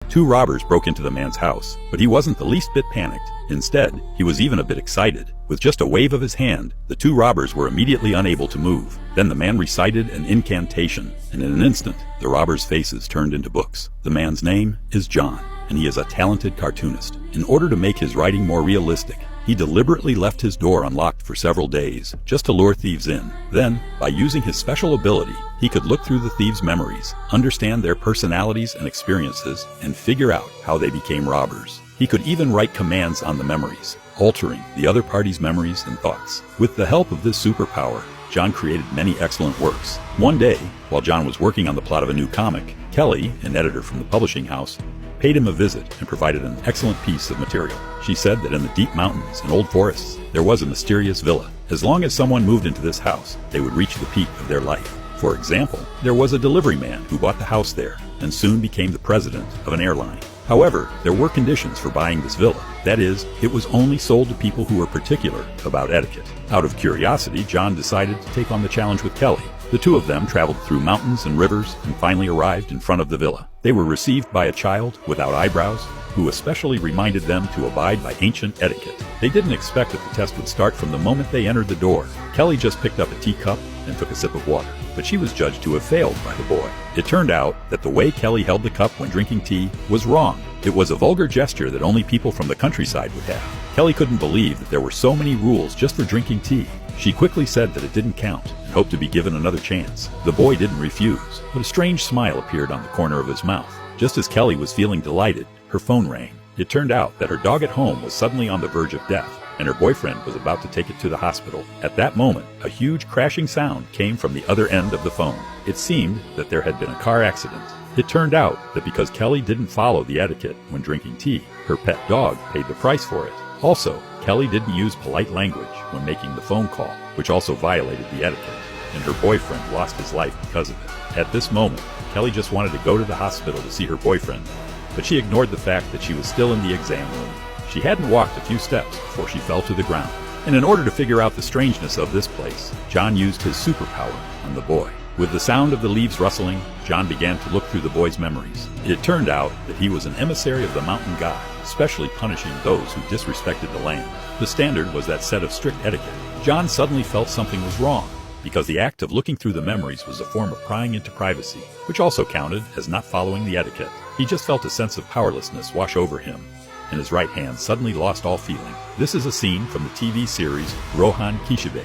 Two robbers broke into the man's house, but he wasn't the least bit panicked. Instead, he was even a bit excited. With just a wave of his hand, the two robbers were immediately unable to move. Then the man recited an incantation, and in an instant, the robbers' faces turned into books. The man's name is John, and he is a talented cartoonist. In order to make his writing more realistic, he deliberately left his door unlocked for several days, just to lure thieves in. Then, by using his special ability, he could look through the thieves' memories, understand their personalities and experiences, and figure out how they became robbers. He could even write commands on the memories, altering the other party's memories and thoughts. With the help of this superpower, John created many excellent works. One day, while John was working on the plot of a new comic, Kelly, an editor from the publishing house, paid him a visit and provided an excellent piece of material. She said that in the deep mountains and old forests, there was a mysterious villa. As long as someone moved into this house, they would reach the peak of their life. For example, there was a delivery man who bought the house there and soon became the president of an airline. However, there were conditions for buying this villa. That is, it was only sold to people who were particular about etiquette. Out of curiosity, John decided to take on the challenge with Kelly. The two of them traveled through mountains and rivers and finally arrived in front of the villa. They were received by a child without eyebrows, who especially reminded them to abide by ancient etiquette. They didn't expect that the test would start from the moment they entered the door. Kelly just picked up a teacup and took a sip of water, but she was judged to have failed by the boy. It turned out that the way Kelly held the cup when drinking tea was wrong. It was a vulgar gesture that only people from the countryside would have. Kelly couldn't believe that there were so many rules just for drinking tea. She quickly said that it didn't count and hoped to be given another chance. The boy didn't refuse, but a strange smile appeared on the corner of his mouth. Just as Kelly was feeling delighted, her phone rang. It turned out that her dog at home was suddenly on the verge of death, and her boyfriend was about to take it to the hospital. At that moment, a huge crashing sound came from the other end of the phone. It seemed that there had been a car accident. It turned out that because Kelly didn't follow the etiquette when drinking tea, her pet dog paid the price for it. Also, Kelly didn't use polite language when making the phone call, which also violated the etiquette, and her boyfriend lost his life because of it. At this moment, Kelly just wanted to go to the hospital to see her boyfriend, but she ignored the fact that she was still in the exam room. She hadn't walked a few steps before she fell to the ground. And in order to figure out the strangeness of this place, John used his superpower on the boy. With the sound of the leaves rustling, John began to look through the boy's memories. It turned out that he was an emissary of the mountain god, especially punishing those who disrespected the land. The standard was that set of strict etiquette. John suddenly felt something was wrong, because the act of looking through the memories was a form of prying into privacy, which also counted as not following the etiquette. He just felt a sense of powerlessness wash over him, and his right hand suddenly lost all feeling. This is a scene from the TV series Rohan Kishibe.